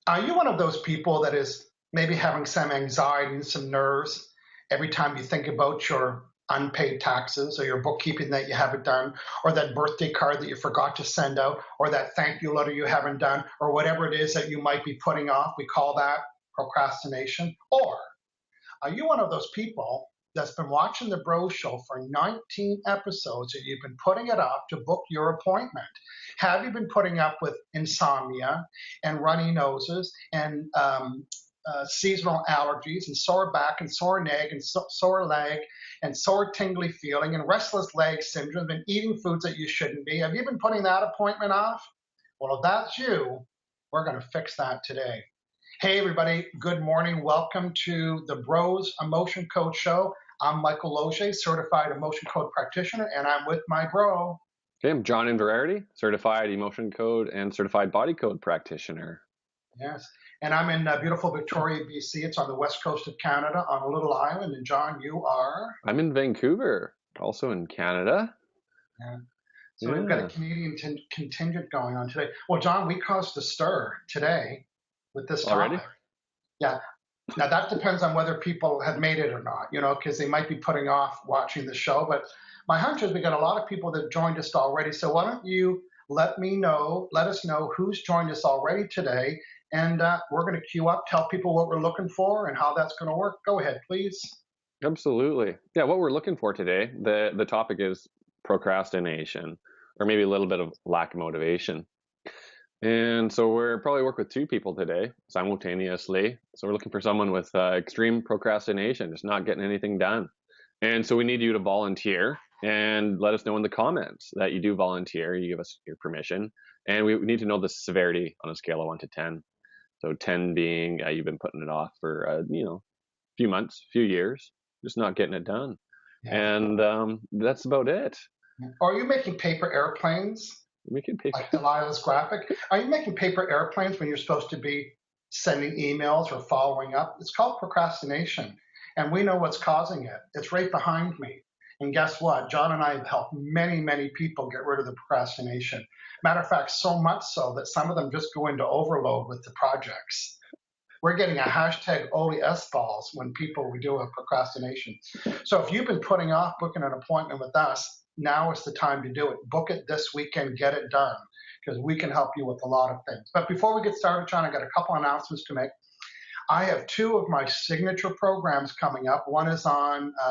Are you one of those people that is maybe having some anxiety and some nerves every time you think about your unpaid taxes or your bookkeeping that you haven't done, or that birthday card that you forgot to send out, or that thank you letter you haven't done, or whatever it is that you might be putting off? We call that procrastination. Or are you one of those people that's been watching the Bro Show for 19 episodes and you've been putting it off to book your appointment? Have you been putting up with insomnia and runny noses and seasonal allergies and sore back and sore neck and sore leg and sore tingly feeling and restless leg syndrome and eating foods that you shouldn't be? Have you been putting that appointment off? Well, if that's you, we're going to fix that today. Hey, everybody. Good morning. Welcome to the Bros Emotion Code Show. I'm Michael Losier, certified emotion code practitioner, and I'm with my bro. Okay, I'm John Inverarity, certified emotion code and certified body code practitioner. Yes. And I'm in beautiful Victoria, BC. It's on the west coast of Canada on a little island. And John, you are? I'm in Vancouver, also in Canada. Yeah. So we've got a Canadian contingent going on today. Well, John, we caused a stir today with this topic. Already? Yeah. Now, that depends on whether people have made it or not, because they might be putting off watching the show. But my hunch is we got a lot of people that joined us already. So why don't you let us know who's joined us already today. And we're going to queue up, tell people what we're looking for and how that's going to work. Go ahead, please. Absolutely. Yeah, what we're looking for today, the topic is procrastination, or maybe a little bit of lack of motivation. And so we're probably work with two people today simultaneously. So we're looking for someone with extreme procrastination, just not getting anything done. And so we need you to volunteer and let us know in the comments that you do volunteer. You give us your permission. And we need to know the severity on a scale of 1 to 10. So 10 being you've been putting it off for a few months, few years, just not getting it done. Yeah. And that's about it. Are you making paper airplanes? Making paper. Like Delilah's graphic. Are you making paper airplanes when you're supposed to be sending emails or following up? It's called procrastination. And we know what's causing it. It's right behind me. And guess what? John and I have helped many, many people get rid of the procrastination. Matter of fact, so much so that some of them just go into overload with the projects. We're getting a hashtag Oli S balls when people do a procrastination. So if you've been putting off booking an appointment with us, now is the time to do it. Book it this weekend, get it done, because we can help you with a lot of things. But before we get started, John, I got a couple announcements to make. I have two of my signature programs coming up. One is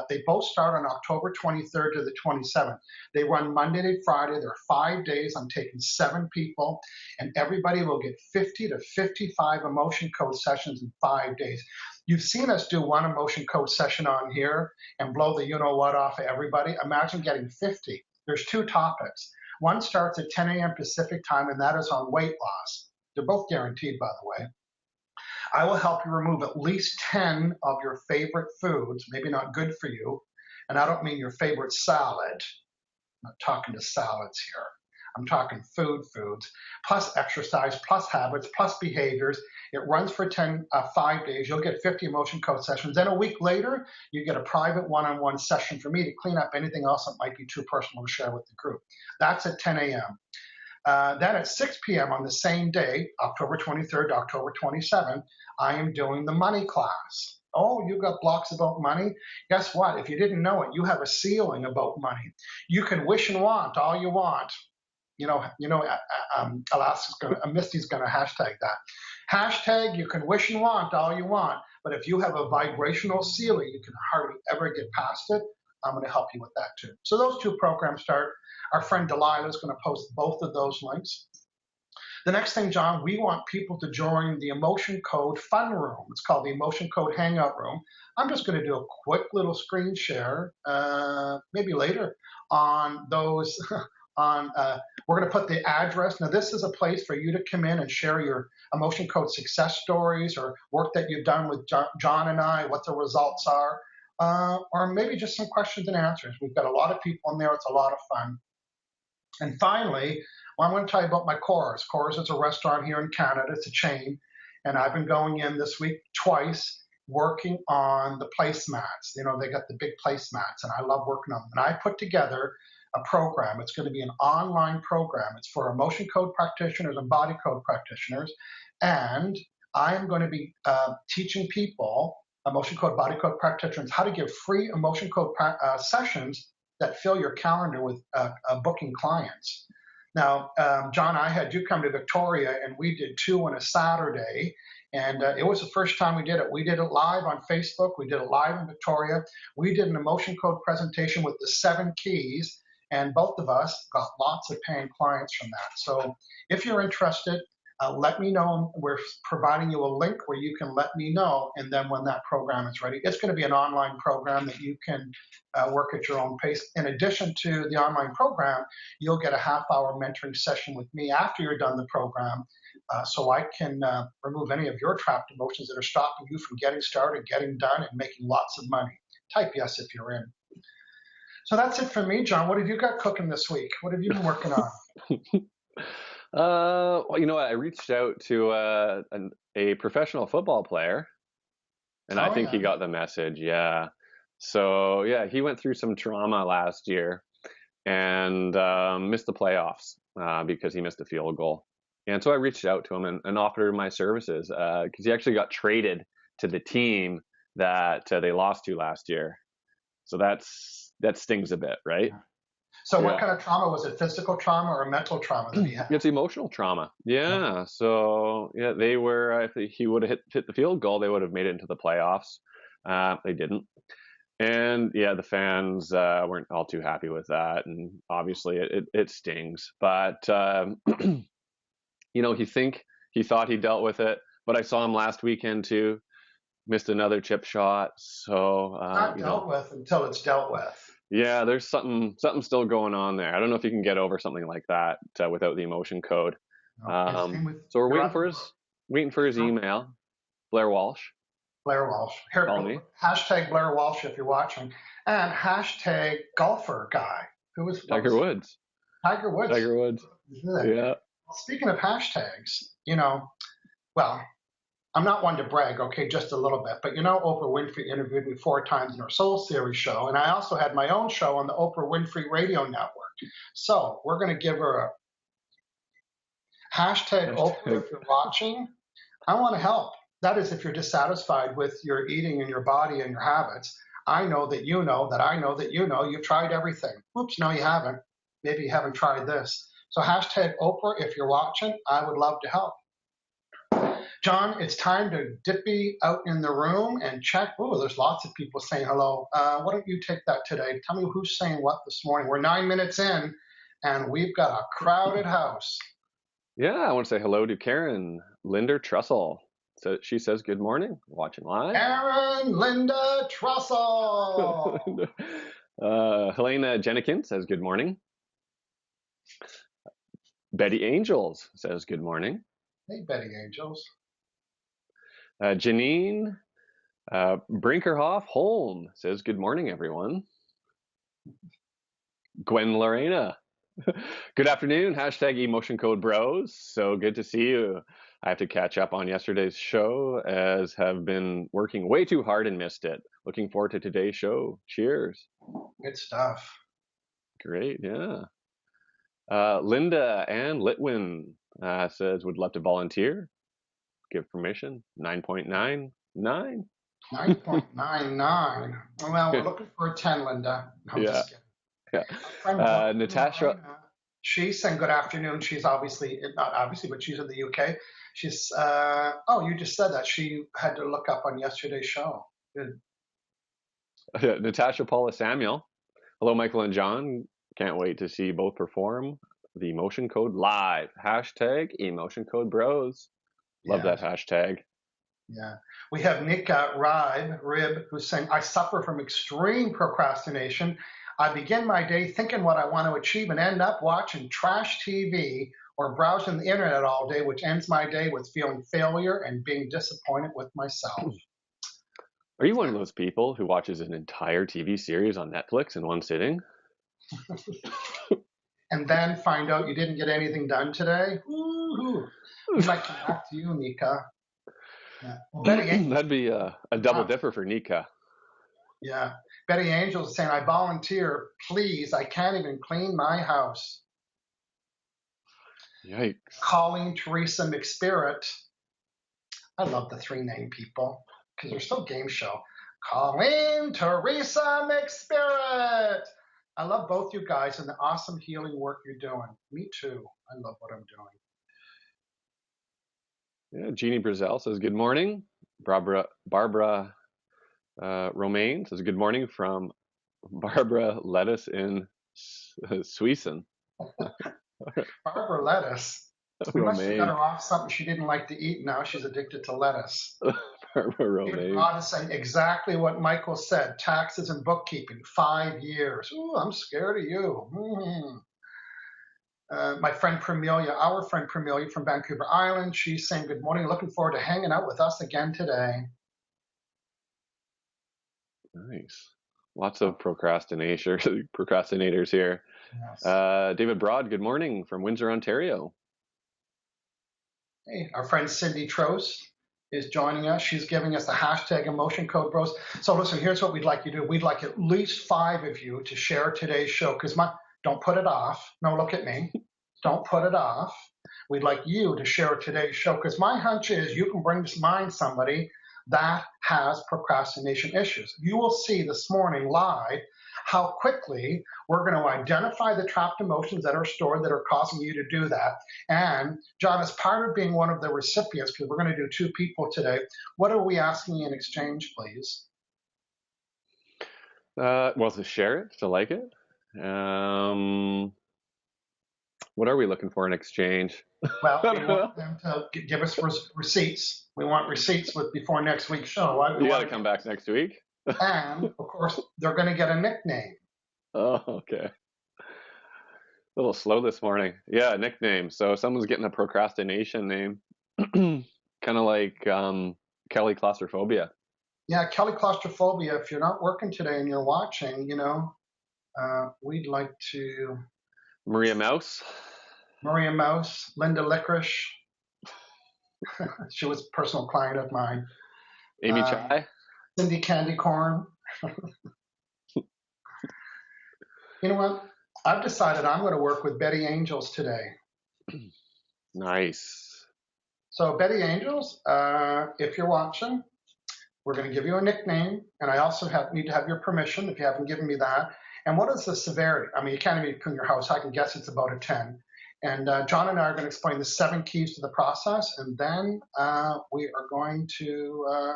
they both start on October 23rd to the 27th. They run Monday to Friday. They're 5 days. I'm taking 7 people, and everybody will get 50 to 55 emotion code sessions in 5 days. You've seen us do one emotion code session on here and blow the you-know-what off of everybody. Imagine getting 50. There's 2 topics. One starts at 10 a.m. Pacific time, and that is on weight loss. They're both guaranteed, by the way. I will help you remove at least 10 of your favorite foods, maybe not good for you. And I don't mean your favorite salad. I'm not talking to salads here. I'm talking foods, plus exercise, plus habits, plus behaviors. It runs for 5 days. You'll get 50 emotion code sessions. Then a week later, you get a private one-on-one session for me to clean up anything else that might be too personal to share with the group. That's at 10 a.m. Then at 6 p.m. on the same day, October 23rd, October 27th, I am doing the money class. Oh, you got blocks about money? Guess what? If you didn't know it, you have a ceiling about money. You can wish and want all you want. Misty's going to hashtag that. Hashtag you can wish and want all you want, but if you have a vibrational ceiling, you can hardly ever get past it. I'm going to help you with that too. So those 2 programs start. Our friend Delilah is going to post both of those links. The next thing, John, we want people to join the Emotion Code Fun Room. It's called the Emotion Code Hangout Room. I'm just going to do a quick little screen share, maybe later, on those. We're going to put the address. Now, this is a place for you to come in and share your Emotion Code success stories or work that you've done with John and I, what the results are, or maybe just some questions and answers. We've got a lot of people in there. It's a lot of fun. And finally, I'm going to tell you about my Coors. Coors is a restaurant here in Canada. It's a chain. And I've been going in this week twice working on the placemats. They got the big placemats, and I love working on them. And I put together a program. It's going to be an online program. It's for emotion code practitioners and body code practitioners. And I'm going to be teaching people, emotion code, body code practitioners, how to give free emotion code sessions that fill your calendar with booking clients. Now, John, I had you come to Victoria, and we did 2 on a Saturday, and it was the first time we did it. We did it live on Facebook. We did it live in Victoria. We did an emotion code presentation with the 7 keys, and both of us got lots of paying clients from that. So if you're interested, let me know. We're providing you a link where you can let me know, and then when that program is ready, it's going to be an online program that you can work at your own pace. In addition to the online program, you'll get a half-hour mentoring session with me after you're done the program, so I can remove any of your trapped emotions that are stopping you from getting started, getting done, and making lots of money. Type yes if you're in. So that's it for me, John. What have you got cooking this week? What have you been working on? Well, you know what? I reached out to a professional football player, and I think he got the message. Yeah. So yeah, he went through some trauma last year and missed the playoffs because he missed a field goal. And so I reached out to him and offered my services because he actually got traded to the team that they lost to last year. So that stings a bit, right? So what kind of trauma was it? Physical trauma or mental trauma that he had? It's emotional trauma. Yeah. Okay. So yeah, they were. If he would have hit the field goal, they would have made it into the playoffs. They didn't. And yeah, the fans weren't all too happy with that, and obviously it stings. But you know, he thought he dealt with it, but I saw him last weekend too. Missed another chip shot. So not dealt with until it's dealt with. Yeah, there's something still going on there. I don't know if you can get over something like that without the emotion code. So we're waiting for his email. Blair Walsh. Blair Walsh. Here, call me. Hashtag Blair Walsh if you're watching, and hashtag golfer guy who was Tiger Woods. Tiger Woods. Tiger Woods. Yeah. Speaking of hashtags, you know, well, I'm not one to brag, okay, just a little bit, but you know, Oprah Winfrey interviewed me 4 times in her Soul Series show, and I also had my own show on the Oprah Winfrey Radio Network. So we're going to give her a hashtag Oprah if you're watching. I want to help. That is, if you're dissatisfied with your eating and your body and your habits. I know that you know that I know that you know you've tried everything. Oops, no, you haven't. Maybe you haven't tried this. So hashtag Oprah if you're watching. I would love to help. John, it's time to dippy out in the room and check. Oh, there's lots of people saying hello. Why don't you take that today? Tell me who's saying what this morning. We're 9 minutes in, and we've got a crowded house. Yeah, I want to say hello to Karen Linder Trussell. So she says good morning, watching live. Karen Linda Trussell. Helena Jenikins says good morning. Betty Angels says good morning. Hey, Betty Angels. Janine Brinkerhoff Holm says good morning, everyone. Gwen Lorena. Good afternoon, hashtag Emotion Code Bros. So good to see you. I have to catch up on yesterday's show as have been working way too hard and missed it. Looking forward to today's show. Cheers. Good stuff. Great, yeah. Linda Ann Litwin says would love to volunteer. Give permission. 9.99. 9.99. Well, we're looking for a 10, Linda. I'm just kidding. Yeah. Natasha. She's saying good afternoon. She's not obviously, but she's in the UK. She's, you just said that. She had to look up on yesterday's show. Good. Natasha Paula Samuel. Hello, Michael and John. Can't wait to see you both perform the Emotion Code live. Hashtag Emotion Code Bros. Love that hashtag. Yeah. We have Nika Rib, who's saying, I suffer from extreme procrastination. I begin my day thinking what I want to achieve and end up watching trash TV or browsing the internet all day, which ends my day with feeling failure and being disappointed with myself. Are you one of those people who watches an entire TV series on Netflix in one sitting? And then find out you didn't get anything done today? Woo-hoo. We might come back to you, Nika. Yeah. Well, that'd be a double dipper for Nika. Yeah. Betty Angels is saying, I volunteer. Please, I can't even clean my house. Yikes. Colleen Teresa McSpirit. I love the three name people because they're still game show. Colleen, Teresa, McSpirit. I love both you guys and the awesome healing work you're doing. Me too. I love what I'm doing. Yeah, Jeannie Brazel says good morning. Barbara Romaine says good morning from Barbara Lettuce in Sweden. Barbara Lettuce. We must have got her off something she didn't like to eat. Now she's addicted to lettuce. Barbara Romaine. David Rod is saying exactly what Michael said. Taxes and bookkeeping, 5 years. Ooh, I'm scared of you. My friend Premilia, our friend Premilia from Vancouver Island, she's saying good morning. Looking forward to hanging out with us again today. Nice. Lots of procrastinators here. Yes. David Broad, good morning from Windsor, Ontario. Hey, our friend Cindy Trost is joining us. She's giving us the hashtag emotion code bros. So listen, here's what we'd like you to do. We'd like at least 5 of you to share today's show because don't put it off. No, look at me. Don't put it off. We'd like you to share today's show because my hunch is you can bring to mind somebody that has procrastination issues. You will see this morning live how quickly we're going to identify the trapped emotions that are stored that are causing you to do that. And John, as part of being one of the recipients, because we're going to do 2 people today, what are we asking in exchange, please? Well, to share it, to like it. What are we looking for in exchange? Well, we want them to give us receipts. We want receipts before next week's show. You got to come back next week. And, of course, they're going to get a nickname. Oh, okay. A little slow this morning. Yeah, nickname. So someone's getting a procrastination name. Kind of like Kelly Claustrophobia. Yeah, Kelly Claustrophobia. If you're not working today and you're watching, we'd like to... Maria Mouse. Linda Licorice. She was a personal client of mine. Amy Chai. Cindy Candy Corn. You know what? I've decided I'm going to work with Betty Angels today. Nice. So Betty Angels, if you're watching, we're going to give you a nickname, and I also need to have your permission if you haven't given me that. And what is the severity? I mean, you can't even clean your house. I can guess it's about a 10. And John and I are going to explain the 7 keys to the process, and then we are going to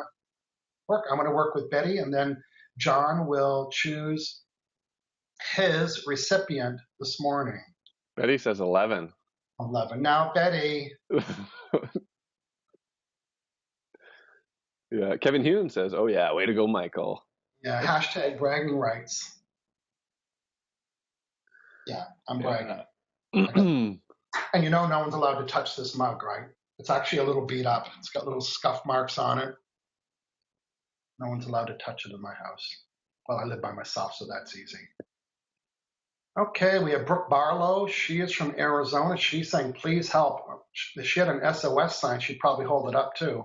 work. I'm going to work with Betty, and then John will choose his recipient this morning. Betty says 11. 11. Now, Betty. Yeah, Kevin Hume says, oh yeah, way to go, Michael. Yeah, hashtag bragging rights. Yeah, I'm bragging. And no one's allowed to touch this mug, right? It's actually a little beat up. It's got little scuff marks on it. No one's allowed to touch it in my house. Well, I live by myself, so that's easy. Okay, we have Brooke Barlow. She is from Arizona. She's saying, please help. If she had an SOS sign, she'd probably hold it up too.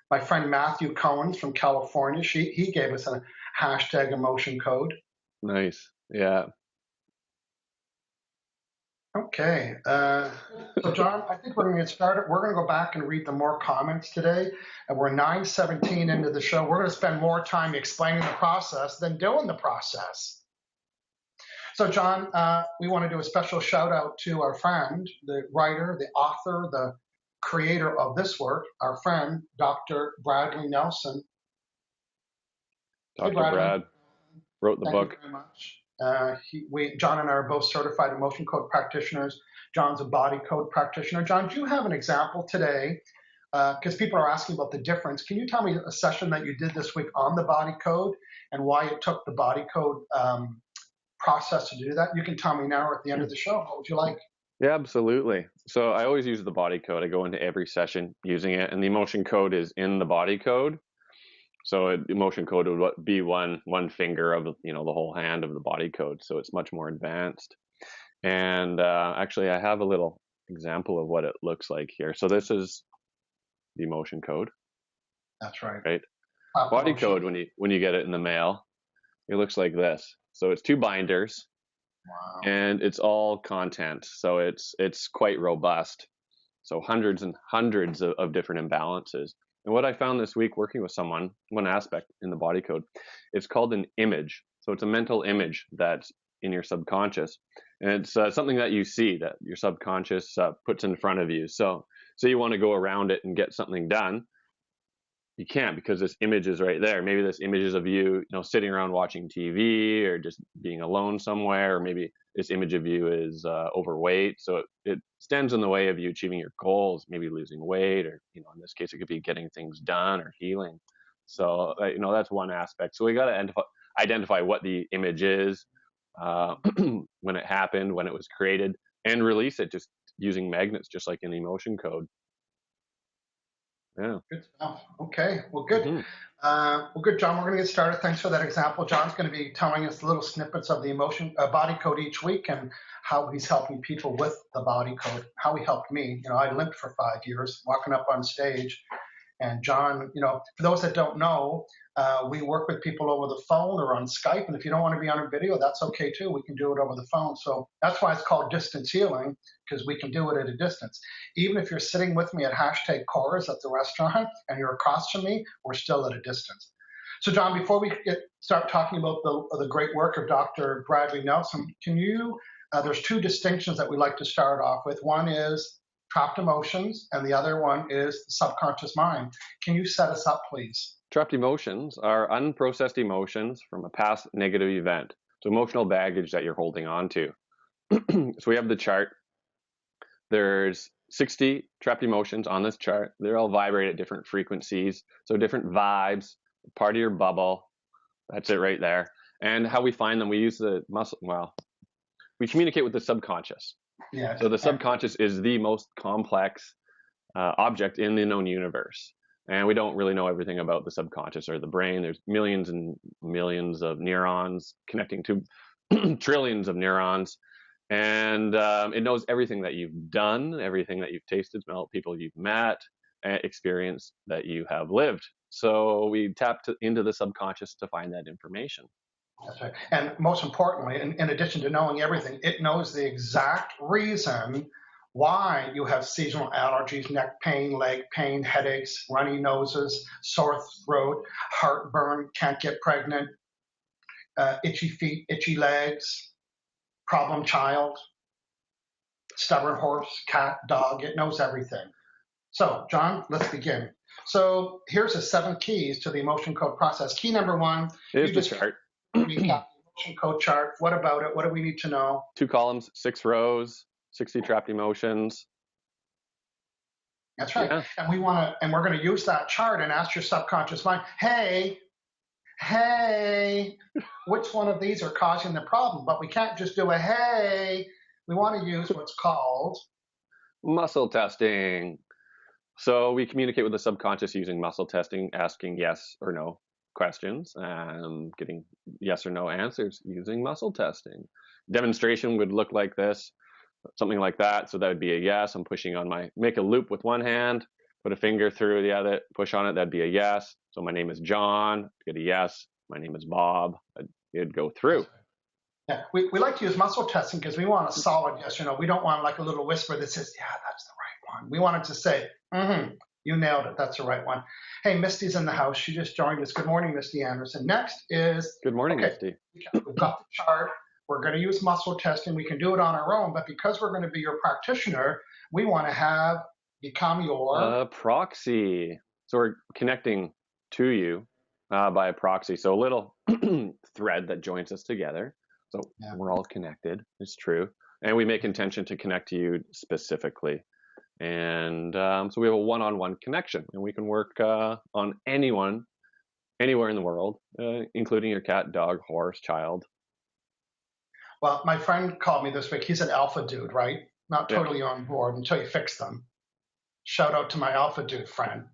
My friend Matthew Cohen's from California. He gave us a hashtag emotion code. Nice. Yeah. Okay. So, John, I think we're going to get started. We're going to go back and read the more comments today. And we're 9:17 into the show. We're going to spend more time explaining the process than doing the process. So, John, we want to do a special shout out to our friend, the writer, the author, the creator of this work, our friend, Dr. Bradley Nelson. Dr. Hey, Brad wrote the book. Thank you very much. John and I are both certified emotion code practitioners. John's a body code practitioner. John, do you have an example today? Because people are asking about the difference. Can you tell me a session that you did this week on the body code and why it took the body code process to do that? You can tell me now or at the end of the show. What would you like? Yeah, absolutely. So I always use the body code. I go into every session using it, and the emotion code is in the body code. So emotion code would be one finger of the whole hand of the body code. So it's much more advanced. And actually, I have a little example of what it looks like here. So this is the emotion code. That's right. Right. Body code, when you get it in the mail, it looks like this. So it's 2 binders. Wow. And it's all content. So it's quite robust. So hundreds and hundreds of different imbalances. And what I found this week working with someone, one aspect in the body code, it's called an image. So it's a mental image that's in your subconscious. And it's something that you see that your subconscious puts in front of you. So you want to go around it and get something done. You can't because this image is right there. Maybe this image is of you, sitting around watching TV or just being alone somewhere, or maybe this image of you is overweight. So it stands in the way of you achieving your goals, maybe losing weight, or, in this case, it could be getting things done or healing. So, that's one aspect. So we got to identify what the image is, when it happened, when it was created, and release it just using magnets, just like in the emotion code. Yeah. Good stuff. Okay. Well, good. Mm-hmm. Well, good, John. We're going to get started. Thanks for that example. John's going to be telling us little snippets of the emotion body code each week and how he's helping people with the body code. How he helped me. I limped for 5 years, walking up on stage. And John, for those that don't know, we work with people over the phone or on Skype. And if you don't want to be on a video, that's okay too. We can do it over the phone. So that's why it's called distance healing, because we can do it at a distance. Even if you're sitting with me at #Chorus at the restaurant and you're across from me, we're still at a distance. So John, before we start talking about the great work of Dr. Bradley Nelson, can you, there's two distinctions that we like to start off with. One is trapped emotions, and the other one is the subconscious mind. Can you set us up, please? Trapped emotions are unprocessed emotions from a past negative event. So emotional baggage that you're holding on to. So we have the chart. There's 60 trapped emotions on this chart. They're all vibrate at different frequencies. So different vibes, part of your bubble. That's it right there. And how we find them, we use the muscle. Well, we communicate with the subconscious. Yeah. So the subconscious is the most complex object in the known universe. And we don't really know everything about the subconscious or the brain. There's millions and millions of neurons connecting to trillions of neurons. And it knows everything that you've done, everything that you've tasted, smelled, people you've met, experience that you have lived. So we tap into the subconscious to find that information. That's right. And most importantly, in addition to knowing everything, it knows the exact reason why you have seasonal allergies, neck pain, leg pain, headaches, runny noses, sore throat, heartburn, can't get pregnant, itchy feet, itchy legs, problem child, stubborn horse, cat, dog. It knows everything. So, John, let's begin. So here's the 7 keys to the emotion code process. Key number 1. Here's the chart. Recap the emotion code chart. What about it? What do we need to know? 2 columns, 6 rows, 60 trapped emotions. That's right. Yeah. And we're going to use that chart and ask your subconscious mind, hey, which one of these are causing the problem? But we can't just do a hey. We want to use what's called muscle testing. So we communicate with the subconscious using muscle testing, asking yes or no questions, and getting yes or no answers using muscle testing. Demonstration would look like this, something like that. So that would be a yes. I'm pushing on make a loop with one hand, put a finger through the other, push on it. That'd be a yes. So my name is John, get a yes. My name is Bob. It'd go through. Yeah, we like to use muscle testing because we want a solid yes or no. We don't want like a little whisper that says, yeah, that's the right one. We want it to say, you nailed it. That's the right one. Hey, Misty's in the house. She just joined us. Good morning, Misty Anderson. Next is... Good morning, Misty. We've got the chart. We're going to use muscle testing. We can do it on our own, but because we're going to be your practitioner, we want to become your... proxy. So we're connecting to you by a proxy. So a little thread that joins us together. So we're all connected. It's true. And we make intention to connect to you specifically. And so we have a one-on-one connection, and we can work on anyone, anywhere in the world, including your cat, dog, horse, child. Well, my friend called me this week. He's an alpha dude, right? Not totally on board until you fix them. Shout out to my alpha dude friend.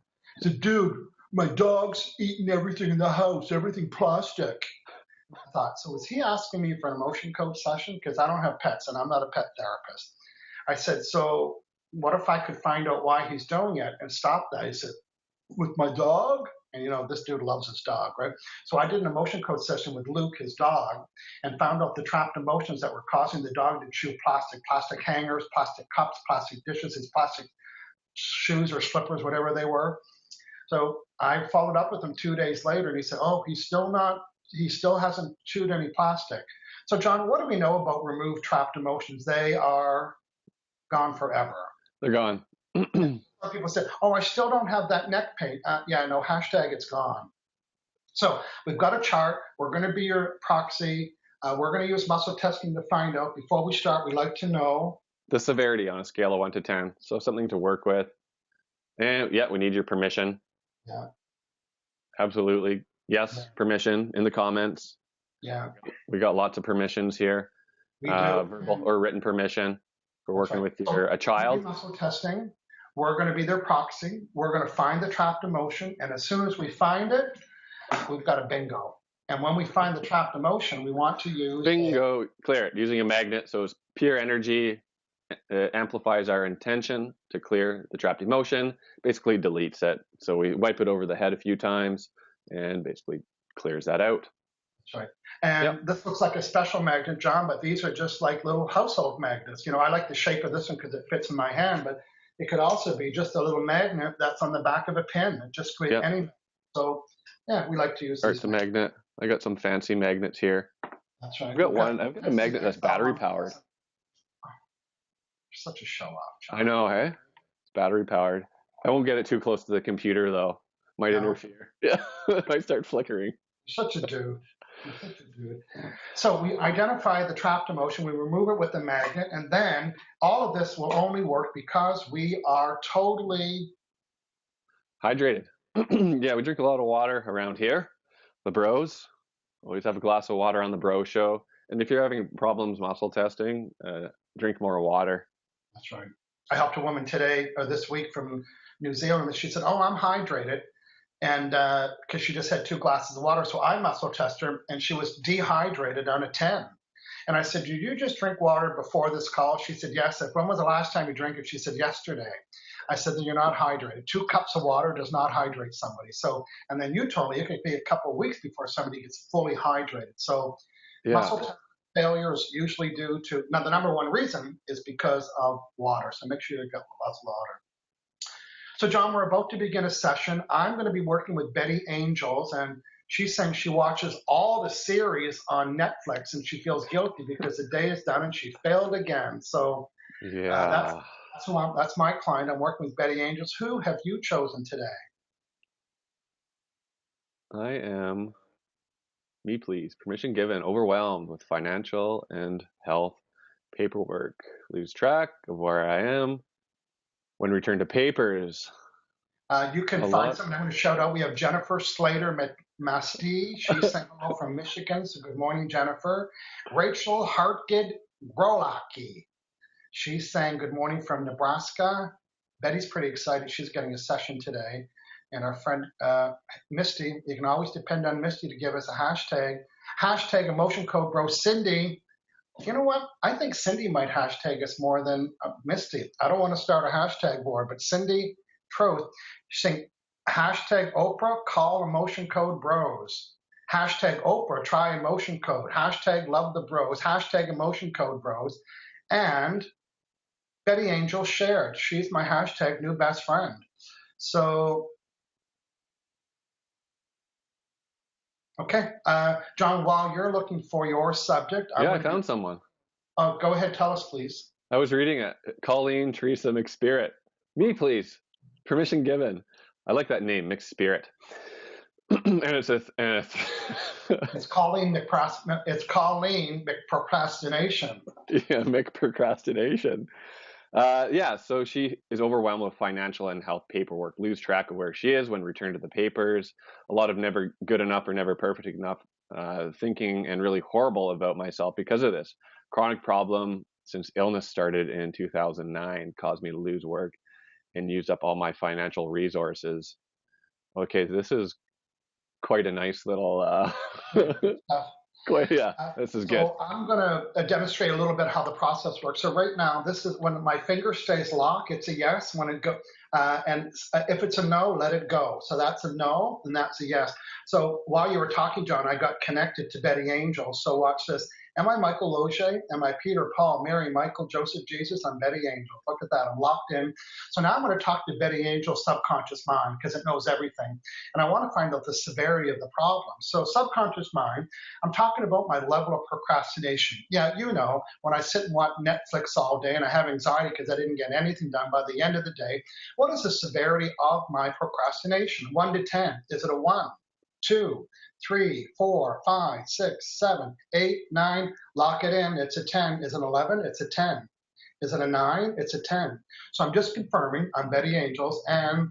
He said, dude, my dog's eating everything in the house, everything plastic. I thought, so was he asking me for an emotion code session? Because I don't have pets and I'm not a pet therapist. I said, so what if I could find out why he's doing it and stop that? He said, with my dog? And this dude loves his dog, right? So I did an emotion code session with Luke, his dog, and found out the trapped emotions that were causing the dog to chew plastic hangers, plastic cups, plastic dishes, his plastic shoes or slippers, whatever they were. So I followed up with him 2 days later, and he said, oh, he still hasn't chewed any plastic. So John, what do we know about removed trapped emotions? They are gone forever. They're gone. Some people say, oh, I still don't have that neck pain. Yeah, no, hashtag it's gone. So we've got a chart. We're going to be your proxy. We're going to use muscle testing to find out. Before we start, we'd like to know the severity on a scale of 1 to 10. So something to work with. And yeah, we need your permission. Yeah. Absolutely. Yes, yeah. Permission in the comments. Yeah. We got lots of permissions here. We do. Verbal or written permission for working with a child. Muscle testing. We're going to be their proxy. We're going to find the trapped emotion. And as soon as we find it, we've got a bingo. And when we find the trapped emotion, we want to use bingo, clear it using a magnet. So it's pure energy, amplifies our intention to clear the trapped emotion, basically deletes it. So we wipe it over the head a few times and basically clears that out. That's right. And This looks like a special magnet, John, but these are just like little household magnets. You know, I like the shape of this one because it fits in my hand, but it could also be just a little magnet that's on the back of a pin. It just create any. So yeah, we like to use this. It's a magnet. I got some fancy magnets here. That's right. I've got a magnet that's battery powered. Such a show off, John. I know, hey? It's battery powered. I won't get it too close to the computer though. Might interfere. Yeah, it might start flickering. Such a dude. You're such a dude. So we identify the trapped emotion, we remove it with the magnet, and then all of this will only work because we are totally hydrated. Yeah, we drink a lot of water around here. The bros always have a glass of water on the bro show. And if you're having problems muscle testing, drink more water. That's right. I helped a woman today or this week from New Zealand. She said, oh, I'm hydrated. And because she just had 2 glasses of water. So I muscle tested her and she was dehydrated on a 10. And I said, did you just drink water before this call? She said, yes. I said, when was the last time you drank it? She said, yesterday. I said, then you're not hydrated. 2 cups of water does not hydrate somebody. So, and then you told me it could be a couple of weeks before somebody gets fully hydrated. So muscle failure is usually due to, now the number one reason is because of water. So make sure you get lots of water. So John, we're about to begin a session. I'm going to be working with Betty Angels, and she's saying she watches all the series on Netflix and she feels guilty because the day is done and she failed again. So that's my client. I'm working with Betty Angels. Who have you chosen today? I am, me please, permission given, overwhelmed with financial and health paperwork. Lose track of where I am. When returned to papers. You can find some. I'm going to shout out. We have Jennifer Slater Masti. She's saying hello from Michigan. So good morning, Jennifer. Rachel Hartgid Grolaki. She's saying good morning from Nebraska. Betty's pretty excited. She's getting a session today. And our friend Misty, you can always depend on Misty to give us a hashtag. Hashtag emotion code bro. Cindy. You know what? I think Cindy might hashtag us more than Misty. I don't want to start a hashtag board, but Cindy Truth, she's saying hashtag Oprah, call emotion code bros. Hashtag Oprah, try emotion code. Hashtag love the bros. Hashtag emotion code bros. And Betty Angel shared. She's my hashtag new best friend. So, okay. John, while you're looking for your subject. I found someone. Go ahead. Tell us, please. I was reading it. Colleen Teresa McSpirit. Me, please. Permission given. I like that name, McSpirit. And it's it's Colleen McProcrastination. Yeah, McProcrastination. So she is overwhelmed with financial and health paperwork, lose track of where she is when returned to the papers, a lot of never good enough or never perfect enough thinking, and really horrible about myself because of this. Chronic problem since illness started in 2009 caused me to lose work and used up all my financial resources. Okay, this is quite a nice little this is good. So I'm going to demonstrate a little bit how the process works. So right now, this is when my finger stays locked, it's a yes. When it go, and if it's a no, let it go. So that's a no, and that's a yes. So while you were talking, John, I got connected to Betty Angel. So watch this. Am I Michael Losier? Am I Peter, Paul, Mary, Michael, Joseph, Jesus? I'm Betty Angel. Look at that. I'm locked in. So now I'm going to talk to Betty Angel's subconscious mind because it knows everything. And I want to find out the severity of the problem. So subconscious mind, I'm talking about my level of procrastination. Yeah, you know, when I sit and watch Netflix all day and I have anxiety because I didn't get anything done by the end of the day, what is the severity of my procrastination? 1 to 10. Is it a 1, 2, 3, 4, 5, 6, 7, 8, 9? Lock it in. It's a 10. Is it 11? It's a 10. Is it a 9? It's a 10. So I'm just confirming I'm Betty Angels, and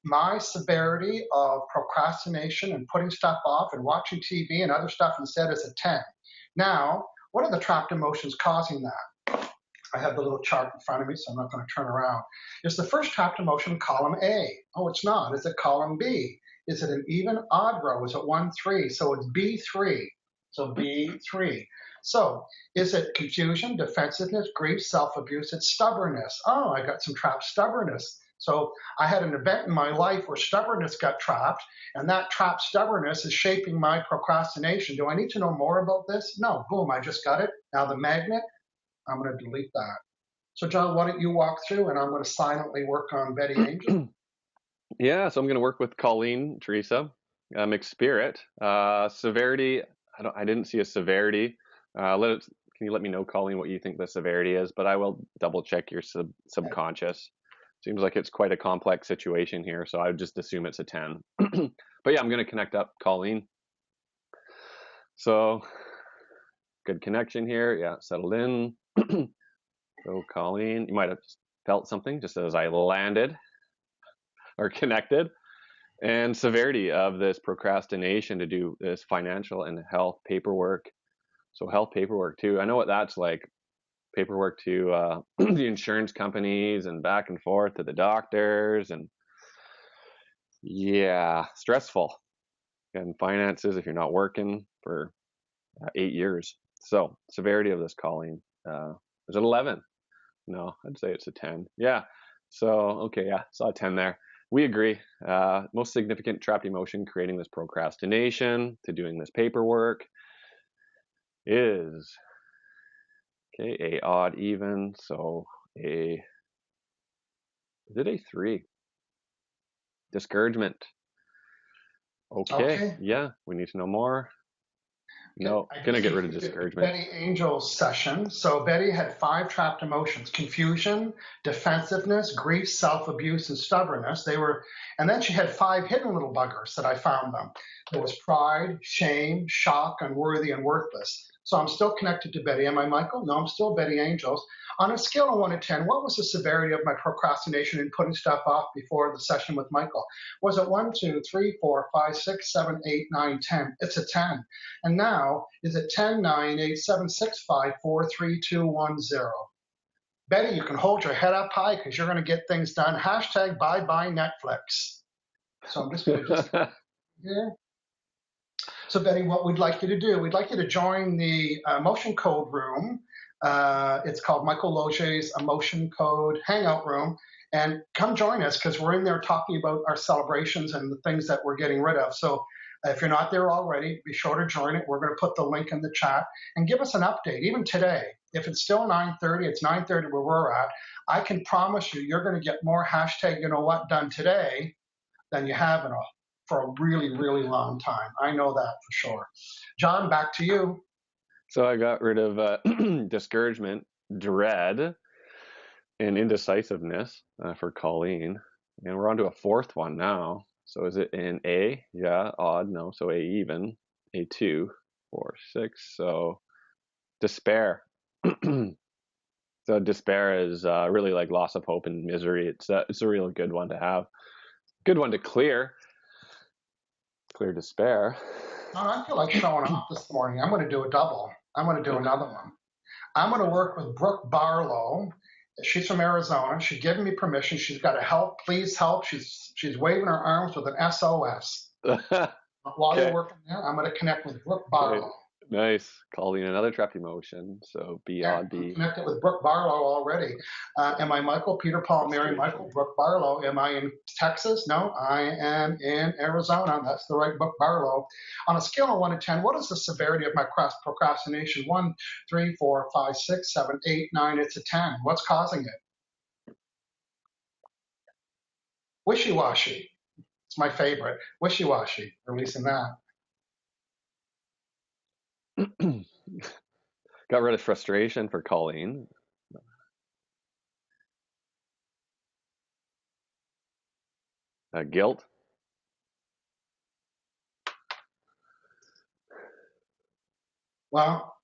my severity of procrastination and putting stuff off and watching TV and other stuff instead is a 10. Now, what are the trapped emotions causing that? I have the little chart in front of me, so I'm not going to turn around. Is the first trapped emotion column A? Oh, it's not. Is it column B? Is it an even odd row? Is it 1, 3? So it's B3. So B3. So is it confusion, defensiveness, grief, self-abuse? It's stubbornness. Oh, I got some trapped stubbornness. So I had an event in my life where stubbornness got trapped, and that trapped stubbornness is shaping my procrastination. Do I need to know more about this? No. Boom, I just got it. Now the magnet, I'm going to delete that. So John, why don't you walk through, and I'm going to silently work on Betty Angel. Yeah, so I'm going to work with Colleen, Teresa, mixed spirit. Severity, I didn't see a severity. Can you let me know, Colleen, what you think the severity is? But I will double check your subconscious. Seems like it's quite a complex situation here, so I would just assume it's a 10. But yeah, I'm going to connect up Colleen. So good connection here. Yeah, settled in. So Colleen, you might have felt something just as I landed or connected. And severity of this procrastination to do this financial and health paperwork. So health paperwork too. I know what that's like. Paperwork to the insurance companies and back and forth to the doctors, and yeah, stressful. And finances if you're not working for 8 years. So severity of this calling, is it 11? No, I'd say it's a 10. Yeah. So okay, yeah, saw a 10 there. We agree. Most significant trapped emotion creating this procrastination to doing this paperwork is a odd even. So is it a 3? Discouragement. Okay. Yeah, we need to know more. No, gonna get rid of discouragement. Betty Angel's session. So Betty had 5 trapped emotions: confusion, defensiveness, grief, self-abuse, and stubbornness. And then she had 5 hidden little buggers that I found them. There was pride, shame, shock, unworthy, and worthless. So I'm still connected to Betty. Am I Michael? No, I'm still Betty Angels. On a scale of 1 to 10, what was the severity of my procrastination and putting stuff off before the session with Michael? Was it 1, 2, 3, 4, 5, 6, 7, 8, 9, 10? It's a 10. And now, is it 10, 9, 8, 7, 6, 5, 4, 3, 2, 1, 0? Betty, you can hold your head up high because you're going to get things done. Hashtag bye-bye Netflix. So I'm just going to yeah. So Betty, what we'd like you to do, we'd like you to join the emotion code room. It's called Michael Losier's Emotion Code Hangout Room. And come join us because we're in there talking about our celebrations and the things that we're getting rid of. So if you're not there already, be sure to join it. We're going to put the link in the chat and give us an update, even today. If it's still 9:30, it's 9:30 where we're at. I can promise you, you're going to get more hashtag you know what done today than you have for a really, really long time. I know that for sure. John, back to you. So I got rid of discouragement, dread, and indecisiveness for Colleen. And we're on to a 4th one now. So is it an A? Yeah, odd. No. So A even. A2, 4, 6. So despair. So despair is really like loss of hope and misery. It's a real good one to have. Good one to clear. Clear despair. Oh, I feel like showing off this morning. I'm going to do a double. I'm going to do another one. I'm going to work with Brooke Barlow. She's from Arizona. She's given me permission. She's got a help, please help. She's waving her arms with an SOS. While you're working there, I'm going to connect with Brooke Barlow. Nice. Calling another trapped emotion. So be Yeah, odd, I'm be connected with Brooke Barlow already. Am I Michael, Peter, Paul, Mary, Michael, frustration. Brooke Barlow? Am I in Texas? No, I am in Arizona. That's the right Brooke Barlow. On a scale of 1 to 10, what is the severity of my procrastination? 1, 3, 4, 5, 6, 7, 8, 9. It's a 10. What's causing it? Wishy-washy. It's my favorite. Wishy-washy. Releasing that. Got rid of frustration for Colleen. Guilt. Well,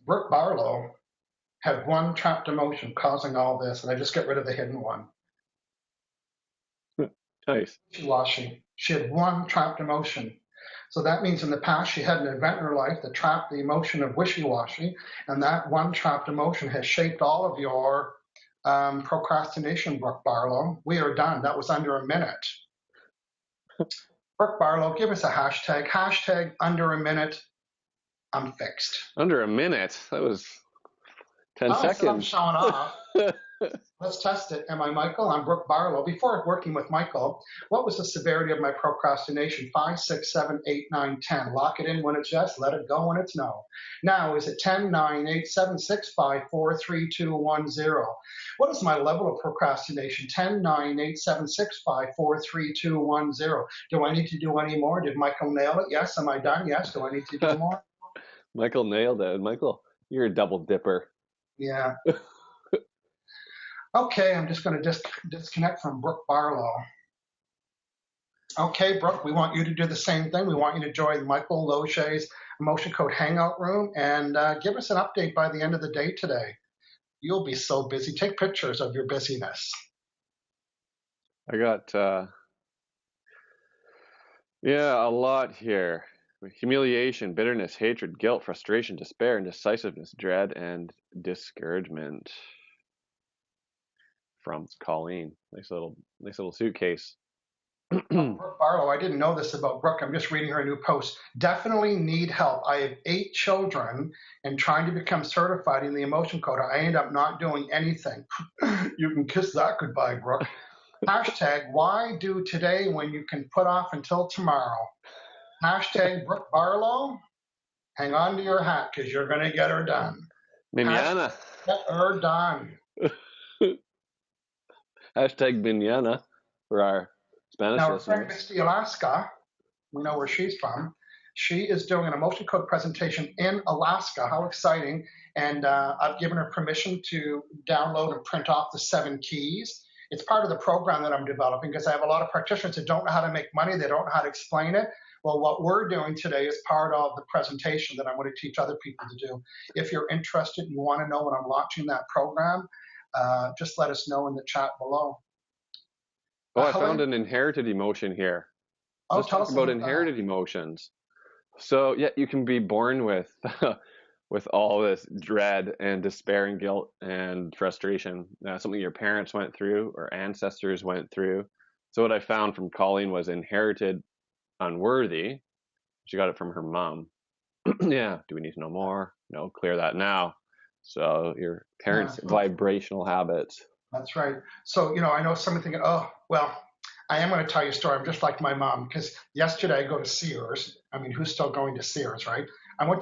Brooke Barlow had one trapped emotion causing all this, and I just get rid of the hidden one. Nice. Wishy-washy. She had one trapped emotion. So that means in the past she had an event in her life that trapped the emotion of wishy-washy, and that one trapped emotion has shaped all of your procrastination, Brooke Barlow. We are done. That was under a minute. Brooke Barlow, give us a hashtag. Hashtag under a minute. I'm fixed. Under a minute. That was 10 Oh, I said I'm seconds. showing off. Let's test it. Am I Michael? I'm Brooke Barlow. Before working with Michael, what was the severity of my procrastination? 5, 6, 7, 8, 9, 10. Lock it in when it's yes, let it go when it's no. Now, is it 10, 9, 8, 7, 6, 5, 4, 3, 2, 1, 0? What is my level of procrastination? 10, 9, 8, 7, 6, 5, 4, 3, 2, 1, 0. Do I need to do any more? Did Michael nail it? Yes. Am I done? Yes. Do I need to do more? Michael nailed it. Michael, you're a double dipper. Yeah. Okay, I'm just going to disconnect from Brooke Barlow. Okay, Brooke, we want you to do the same thing. We want you to join Michael Losier's Emotion Code Hangout room and give us an update by the end of the day today. You'll be so busy. Take pictures of your busyness. I got, a lot here. Humiliation, bitterness, hatred, guilt, frustration, despair, indecisiveness, dread, and discouragement. From Colleen. Nice little suitcase. Brooke Barlow, I didn't know this about Brooke. I'm just reading her new post. Definitely need help. I have 8 children and trying to become certified in the emotion code. I end up not doing anything. You can kiss that goodbye, Brooke. Hashtag why do today when you can put off until tomorrow? Hashtag Brooke Barlow, hang on to your hat because you're going to get her done. Manana. Get her done. Hashtag manana for our Spanish Now, her listeners. friend Misty Alaska, we know where she's from. She is doing an emotion code presentation in Alaska. How exciting. And I've given her permission to download and print off the 7 keys. It's part of the program that I'm developing because I have a lot of practitioners that don't know how to make money. They don't know how to explain it. Well, what we're doing today is part of the presentation that I'm going to teach other people to do. If you're interested and you want to know when I'm launching that program, just let us know in the chat below. Oh, I found an inherited emotion here. Let's talk about inherited emotions. So, yeah, you can be born with with all this dread and despair and guilt and frustration, something your parents went through or ancestors went through. So what I found from Colleen was inherited unworthy. She got it from her mom. Yeah. Do we need to know more? No, clear that now. So your parents' vibrational habits. That's right. So, I know somebody thinking, oh, well, I am going to tell you a story. I'm just like my mom because yesterday I go to Sears. I mean, who's still going to Sears, right? I went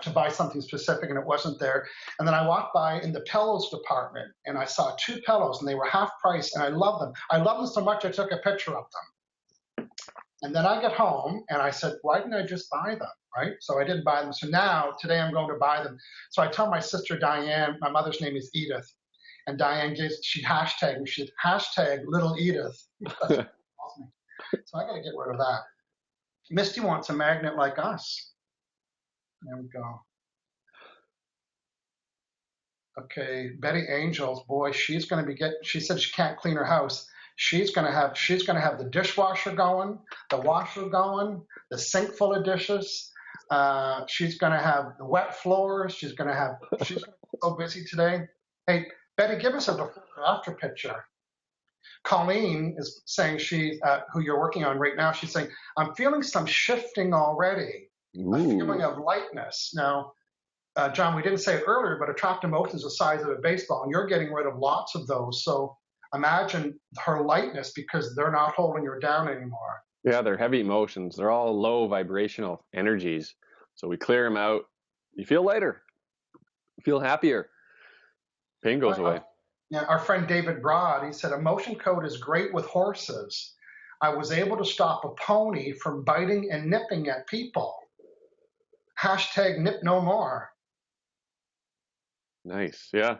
to buy something specific and it wasn't there. And then I walked by in the pillows department and I saw 2 pillows and they were half price and I love them. I love them so much I took a picture of them. And then I get home and I said, why didn't I just buy them, right? So I didn't buy them. So now, today I'm going to buy them. So I tell my sister Diane, my mother's name is Edith, and Diane she hashtagged me. She's hashtag little Edith. So I got to get rid of that. Misty wants a magnet like us. There we go. Okay, Betty Angels, boy, she's going to be she said she can't clean her house. She's going to have the dishwasher going, the washer going, the sink full of dishes. She's going to have the wet floors. She's going to be so busy today. Hey, Betty, give us a before and after picture. Colleen is saying who you're working on right now, she's saying, I'm feeling some shifting already. a feeling Ooh, of lightness. Now, John, we didn't say it earlier, but a trapped emotion is the size of a baseball, and you're getting rid of lots of those. So imagine her lightness because they're not holding her down anymore. yeah, they're heavy emotions. They're all low vibrational energies. So we clear them out. You feel lighter. You feel happier. Pain goes away. Yeah, our friend David Broad, he said, emotion code is great with horses. I was able to stop a pony from biting and nipping at people. Hashtag nip no more. Nice. Yeah.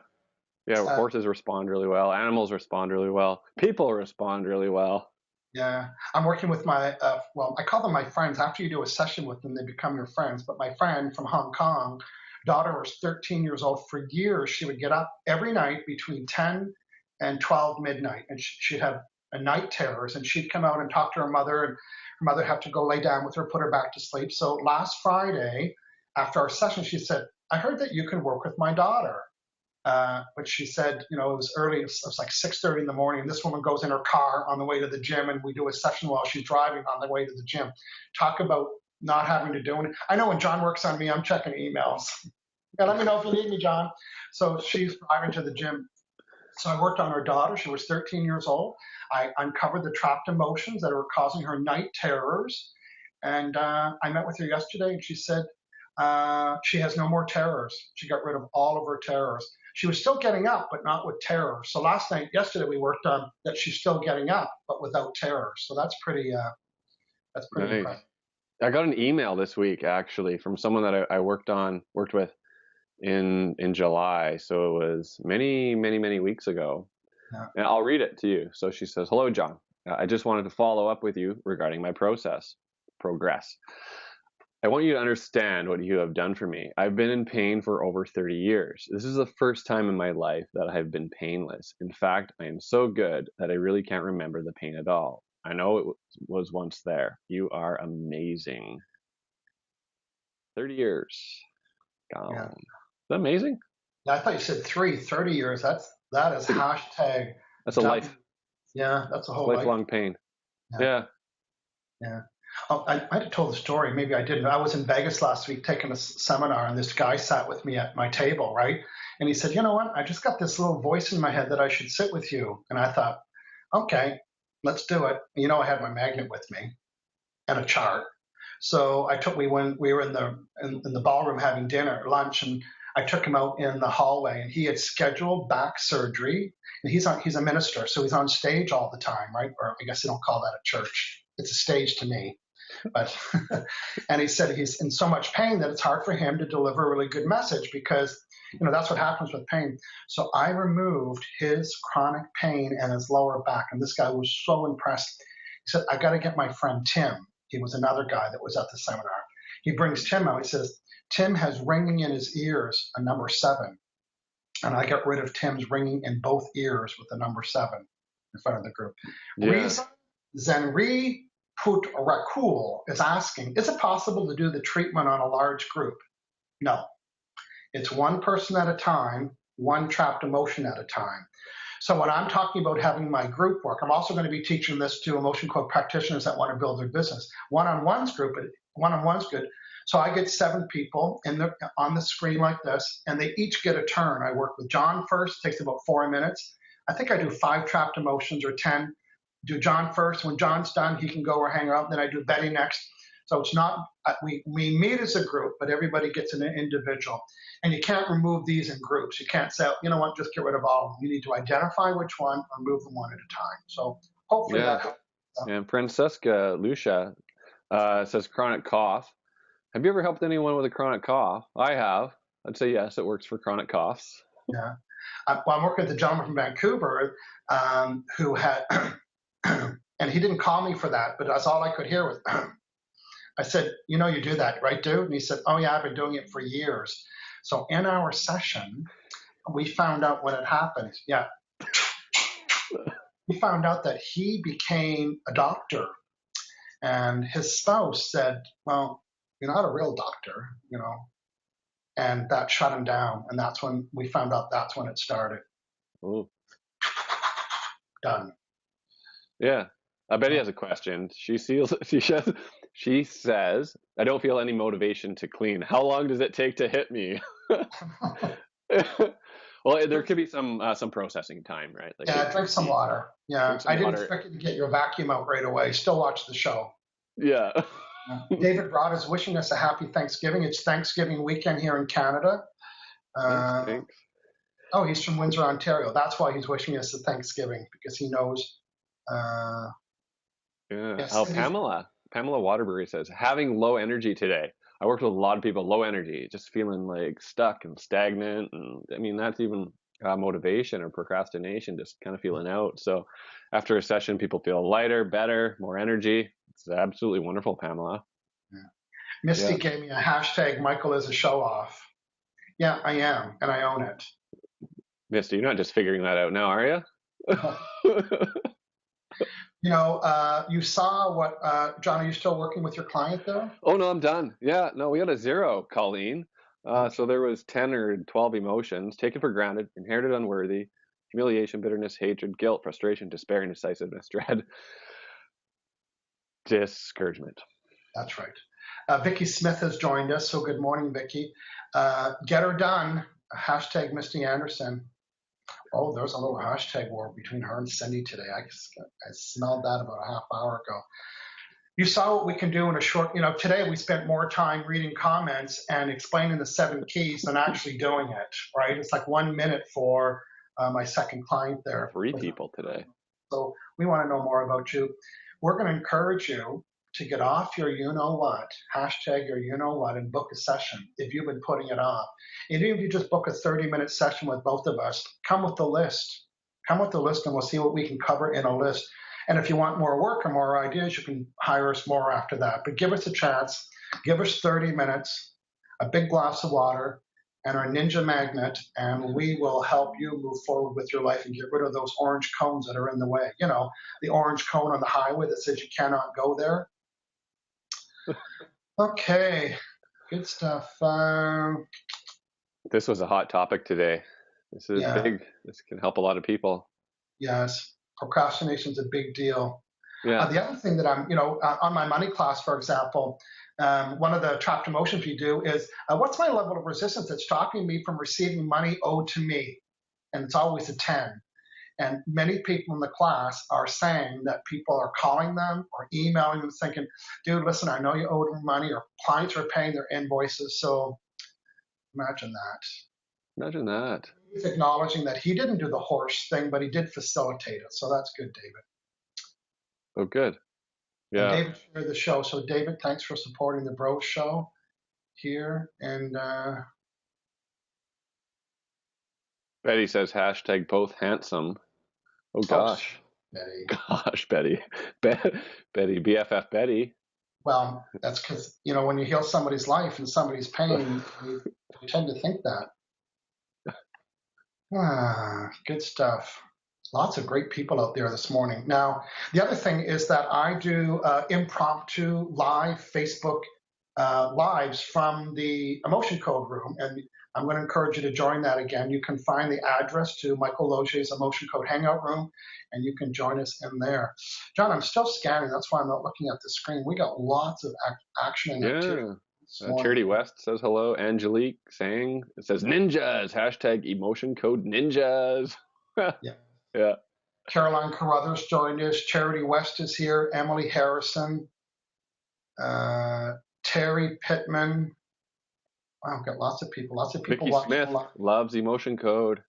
Yeah. Uh, Horses respond really well. Animals respond really well. People respond really well. yeah, I'm working with my, well, I call them my friends. After you do a session with them, they become your friends. But my friend from Hong Kong, daughter was 13 years old. For years, she would get up every night between 10 and 12 midnight, and she'd have a night terrors, and she'd come out and talk to her mother, and her mother had to go lay down with her, put her back to sleep. So last Friday, after our session, she said, I heard that you can work with my daughter. But she said, you know, it was early. It was like 6:30 in the morning. And this woman goes in her car on the way to the gym, and we do a session while she's driving on the way to the gym. Talk about not having to do it. I know when John works on me, I'm checking emails. Yeah, let me know if you need me, John. So she's driving to the gym. So I worked on her daughter. She was 13 years old. I uncovered the trapped emotions that were causing her night terrors. And I met with her yesterday, and she said she has no more terrors. She got rid of all of her terrors. She was still getting up, but not with terror. So yesterday, we worked on that she's still getting up, but without terror. So that's pretty Nice. impressive. I got an email this week actually from someone that I worked with in July. So it was many weeks ago. Yeah, And I'll read it to you. So she says, "Hello, John. I just wanted to follow up with you regarding my progress. I want you to understand what you have done for me. I've been in pain for over 30 years. This is the first time in my life that I have been painless. In fact, I am so good that I really can't remember the pain at all. I know it was once there. You are amazing. 30 years yeah. gone. Is that amazing? Yeah, I thought you said 30 years. That is hashtag That's a done. life. Yeah, that's a It's whole life. lifelong pain. Yeah, Yeah. yeah. Oh, I might have told the story. Maybe I didn't. I was in Vegas last week taking a seminar, and this guy sat with me at my table, right? And he said, "You know what? I just got this little voice in my head that I should sit with you." And I thought, "Okay, let's do it." You know, I had my magnet with me and a chart. So we were in the ballroom having dinner, lunch, and I took him out in the hallway, and he had scheduled back surgery. And he's a minister, so he's on stage all the time, right? Or I guess they don't call that a church. It's a stage to me. But and he said he's in so much pain that it's hard for him to deliver a really good message because that's what happens with pain. So I removed his chronic pain and his lower back, and this guy was so impressed. He said, "I got to get my friend Tim." He was another guy that was at the seminar. He brings Tim out. He says, "Tim has ringing in his ears a number 7." And I got rid of Tim's ringing in both ears with the number 7 in front of the group. Yeah. Reason Zenri Put Rakul is asking, is it possible to do the treatment on a large group? No. It's one person at a time, one trapped emotion at a time. So when I'm talking about having my group work, I'm also going to be teaching this to emotion code practitioners that want to build their business. One-on-one's good. So I get 7 people on the screen like this, and they each get a turn. I work with John first, takes about 4 minutes. I think I do 5 trapped emotions or 10. Do John first. When John's done, he can go or hang out. Then I do Betty next. So it's not, we meet as a group, but everybody gets an individual. And you can't remove these in groups. You can't say, you know what, just get rid of all of them. You need to identify which one and move them one at a time. So hopefully Yeah. that helps. And Francesca Lucia says chronic cough. Have you ever helped anyone with a chronic cough? I have. I'd say yes, it works for chronic coughs. Yeah. Well, I'm working with a gentleman from Vancouver who had, and he didn't call me for that, but that's all I could hear was, I said, you do that, right, dude? And he said, oh, yeah, I've been doing it for years. So in our session, we found out what had happened. Yeah. We found out that he became a doctor, and his spouse said, well, you're not a real doctor, and that shut him down. And that's when we found out that's when it started. Ooh. Done. Yeah. Betty has a question. She says, I don't feel any motivation to clean. How long does it take to hit me? Well, there could be some processing time, right? Like Yeah, drink some water. Yeah, drink some I didn't water. expect you to get your vacuum out right away. Still watch the show. Yeah. David Broad is wishing us a happy Thanksgiving. It's Thanksgiving weekend here in Canada. Thanks. Oh, he's from Windsor, Ontario. That's why he's wishing us a Thanksgiving, because he knows. Yeah. Yes, Oh, Pamela Waterbury says, having low energy today. I worked with a lot of people, low energy, just feeling like stuck and stagnant. And I mean, that's even motivation or procrastination, just kind of feeling out. So after a session, people feel lighter, better, more energy. It's absolutely wonderful, Pamela. Yeah. Misty gave me a hashtag, Michael is a show off. Yeah, I am, and I own it. Misty, you're not just figuring that out now, are you? You know, you saw what, John, are you still working with your client there? Oh, no, I'm done. Yeah, no, we had a 0, Colleen. So there was 10 or 12 emotions, taken for granted, inherited unworthy, humiliation, bitterness, hatred, guilt, frustration, despair, indecisiveness, dread, discouragement. That's right. Vicki Smith has joined us, so good morning, Vicki. Get her done, hashtag Misty Anderson. Oh, there's a little hashtag war between her and Cindy today. I smelled that about a half hour ago. You saw what we can do in a short, today we spent more time reading comments and explaining the 7 keys than actually doing it, right? It's like 1 minute for my second client there. 3 people today. So we want to know more about you. We're going to encourage you to get off your you-know-what, hashtag your you-know-what, and book a session if you've been putting it off. And even if you just book a 30-minute session with both of us, come with the list. Come with the list and we'll see what we can cover in a list. And if you want more work or more ideas, you can hire us more after that. But give us a chance. Give us 30 minutes, a big glass of water, and our ninja magnet, and we will help you move forward with your life and get rid of those orange cones that are in the way. You know, the orange cone on the highway that says you cannot go there. Okay, good stuff. This was a hot topic today. This is big. This can help a lot of people. Yes, procrastination is a big deal. Yeah. The other thing that I'm, on my money class, for example, one of the trapped emotions we do is, what's my level of resistance that's stopping me from receiving money owed to me? And it's always a 10. And many people in the class are saying that people are calling them or emailing them thinking, dude, listen, I know you owe them money, or clients are paying their invoices. So imagine that. Imagine that. He's acknowledging that he didn't do the horse thing, but he did facilitate it. So that's good, David. Oh, good. Yeah. And David shared the show. So David, thanks for supporting the Bro Show here. And Betty says hashtag both handsome. Oh gosh. Betty. Gosh, Betty. Betty, BFF Betty. Well, that's because, when you heal somebody's life and somebody's pain, you tend to think that. Good stuff. Lots of great people out there this morning. Now, the other thing is that I do impromptu live Facebook lives from the Emotion Code room, and I'm going to encourage you to join that again. You can find the address to Michael Losier's Emotion Code Hangout room, and you can join us in there. John, I'm still scanning. That's why I'm not looking at the screen. We got lots of action in there too. Charity West says hello. Angelique saying, it says ninjas, hashtag Emotion Code ninjas. Yeah. Caroline Carruthers joined us. Charity West is here. Emily Harrison. Terry Pittman. Wow, I've got lots of people. Vicky Smith loves Emotion Code.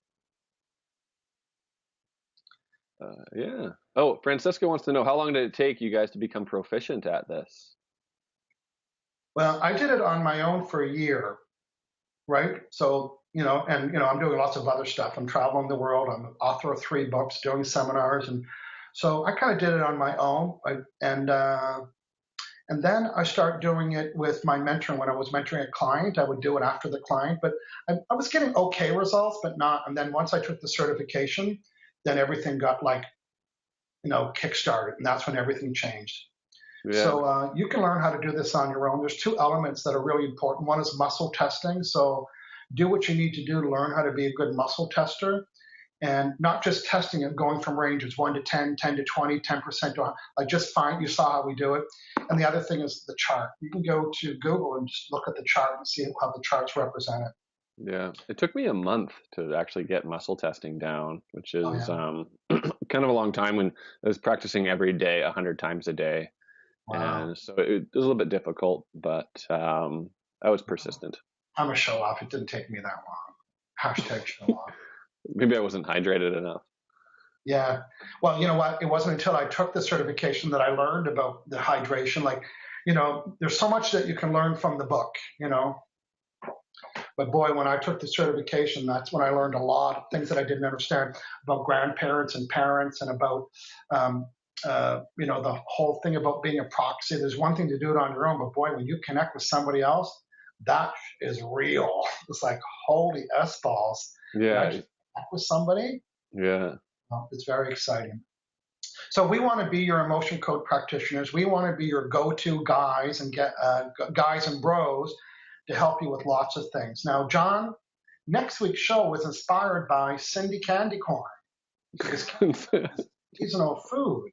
Yeah. Oh, Francisco wants to know, how long did it take you guys to become proficient at this? Well, I did it on my own for a year, right? So, I'm doing lots of other stuff. I'm traveling the world. I'm the author of 3 books, doing seminars. And so I kind of did it on my own. And then I started doing it with my mentoring. When I was mentoring a client, I would do it after the client. But I was getting okay results, but not. And then once I took the certification, then everything got kickstarted. And that's when everything changed. Yeah. So you can learn how to do this on your own. There's 2 elements that are really important. One is muscle testing. So do what you need to do to learn how to be a good muscle tester. and not just testing it, going from ranges 1 to 10, 10 to 20, 10% to like just find, you saw how we do it. And the other thing is the chart. You can go to Google and just look at the chart and see how the charts represent it. Yeah, it took me a month to actually get muscle testing down, which Oh, is yeah. kind of a long time when I was practicing every day, 100 times a day. Wow. And so it was a little bit difficult, but I was persistent. I'm a show off. It didn't take me that long. Hashtag show off. Maybe I wasn't hydrated enough. Yeah. Well, you know what? It wasn't until I took the certification that I learned about the hydration. Like, there's so much that you can learn from the book, But boy, when I took the certification, that's when I learned a lot of things that I didn't understand about grandparents and parents and about, the whole thing about being a proxy. There's one thing to do it on your own, but boy, when you connect with somebody else, that is real. It's like, holy S-balls. Yeah. Connect with somebody. Yeah. Well, it's very exciting. So we want to be your emotion code practitioners. We want to be your go-to guys and guys and bros to help you with lots of things. Now, John, next week's show was inspired by Cindy Candy Corn. It's seasonal food.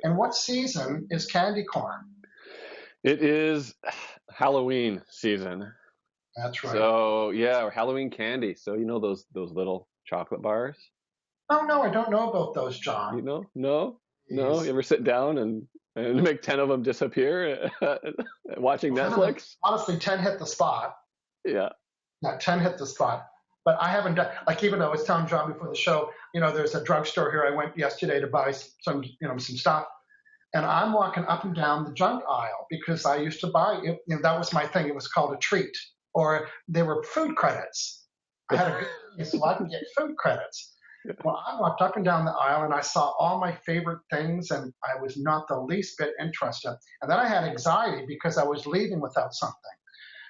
And what season is candy corn? It is Halloween season. That's right. So yeah, or Halloween candy. So those little chocolate bars? Oh no, I don't know about those, John. No. You ever sit down and make 10 of them disappear watching Netflix? Honestly, 10 hit the spot. Yeah. Not 10 hit the spot. But I haven't done, like, even though I was telling John before the show, there's a drugstore here. I went yesterday to buy some stuff. And I'm walking up and down the junk aisle because I used to buy it. That was my thing. It was called a treat, or they were food credits. I had a good so I could get food credits. Well, I walked up and down the aisle and I saw all my favorite things, and I was not the least bit interested. And then I had anxiety because I was leaving without something.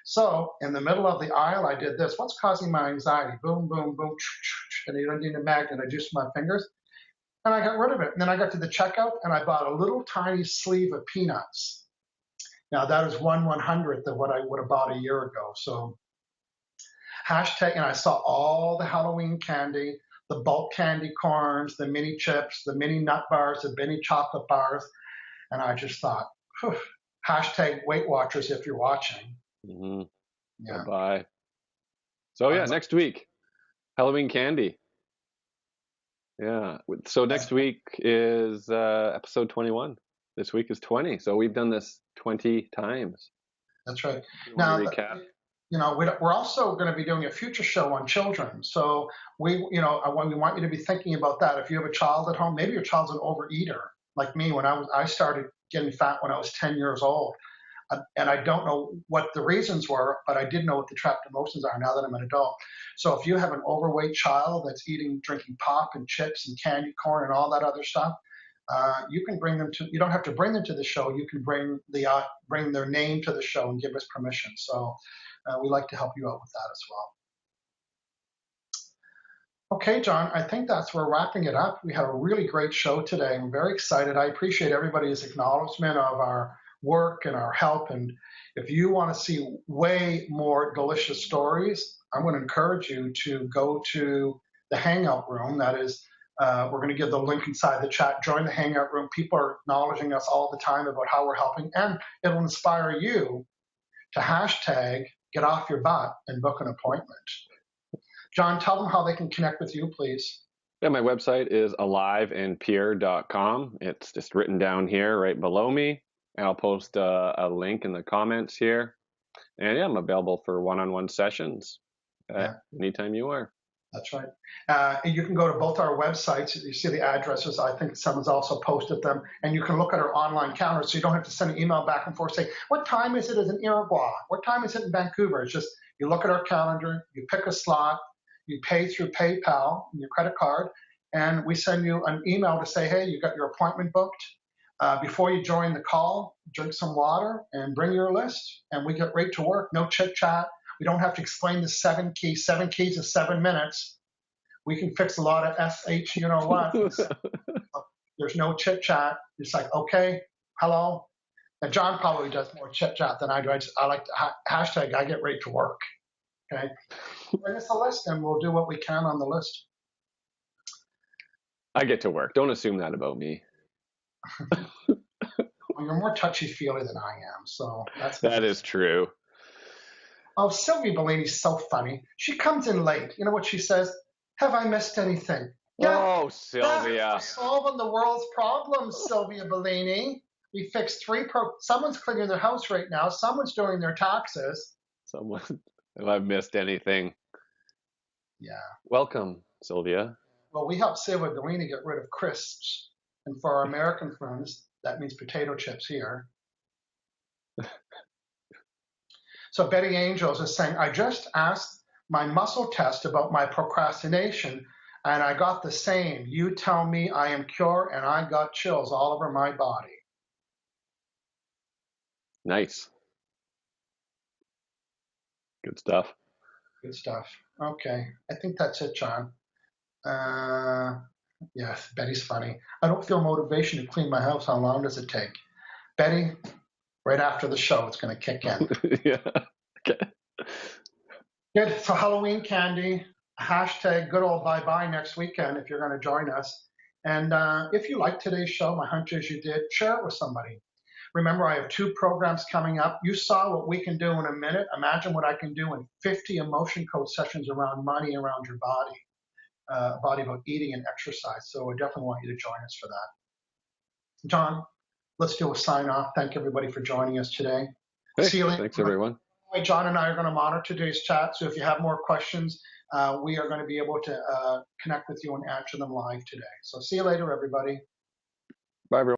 So in the middle of the aisle, I did this. What's causing my anxiety? Boom, boom, boom. And you don't need a magnet. I juiced my fingers. And I got rid of it. And then I got to the checkout and I bought a little tiny sleeve of peanuts. Now that is 1/100th of what I would have bought a year ago. So hashtag, and I saw all the Halloween candy, the bulk candy corns, the mini chips, the mini nut bars, the mini chocolate bars. And I just thought, hashtag Weight Watchers if you're watching. Mm-hmm. Yeah. Bye. So yeah, next week, Halloween candy. Yeah. So next week is episode 21. This week is 20. So we've done this 20 times. That's right. Now, recap. We're also going to be doing a future show on children. So we want you to be thinking about that. If you have a child at home, maybe your child's an overeater, like me. When I started getting fat when I was 10 years old. And I don't know what the reasons were, but I did know what the trapped emotions are now that I'm an adult. So if you have an overweight child that's drinking pop and chips and candy corn and all that other stuff, you can bring them to. You don't have to bring them to the show. You can bring their name to the show and give us permission. So we like to help you out with that as well. Okay, John, I think we're wrapping it up. We had a really great show today. I'm very excited. I appreciate everybody's acknowledgement of our work and our help. And if you want to see way more delicious stories, I'm going to encourage you to go to the Hangout room. That is, we're going to give the link inside the chat. Join the Hangout room. People are acknowledging us all the time about how we're helping, and it'll inspire you to hashtag get off your butt and book an appointment. John, tell them how they can connect with you, please. Yeah, my website is aliveandpeer.com. It's just written down here right below me. I'll post a link in the comments here. And yeah, I'm available for one-on-one sessions anytime you are. That's right. And you can go to both our websites. You see the addresses. I think someone's also posted them. And you can look at our online calendar, so you don't have to send an email back and forth, say, what time is it in Iroquois? What time is it in Vancouver? It's just you look at our calendar, you pick a slot, you pay through PayPal, your credit card, and we send you an email to say, hey, you got your appointment booked. Before you join the call, drink some water and bring your list, and we get right to work. No chit chat. We don't have to explain the 7 keys. 7 keys is 7 minutes. We can fix a lot of SH, you know what. There's no chit chat. It's like, okay, hello. Now, John probably does more chit chat than I do. I like to hashtag I get right to work. Okay. Bring us a list and we'll do what we can on the list. I get to work. Don't assume that about me. Well, you're more touchy-feely than I am, so that's That is interesting. true. Oh, Sylvia Bellini's so funny. She comes in late. You know what she says? Have I missed anything? Get Oh, back to Sylvia. solving the world's problems, Sylvia Bellini. We fixed someone's cleaning their house right now. Someone's doing their taxes. Someone, if I've missed anything. Yeah. Welcome, Sylvia. Well, we helped Sylvia Bellini get rid of crisps. And for our American friends, that means potato chips here. So Betty Angels is saying, I just asked my muscle test about my procrastination, and I got the same. You tell me I am cured, and I got chills all over my body. Nice. Good stuff. Good stuff. Okay, I think that's it, John. Yeah, Betty's funny. I don't feel motivation to clean my house. How long does it take? Betty, right after the show, it's going to kick in. Yeah. Okay. Good. So Halloween candy, hashtag good old bye-bye next weekend if you're going to join us. And if you like today's show, my hunch is you did, share it with somebody. Remember, I have 2 programs coming up. You saw what we can do in a minute. Imagine what I can do in 50 emotion code sessions around money, around your body about eating and exercise. So I definitely want you to join us for that. John, let's do a sign off. Thank everybody for joining us today. Hey, See you later. thanks, everyone. John and I are going to monitor today's chat. So if you have more questions, we are going to be able to connect with you and answer them live today. So see you later, everybody. Bye, everyone.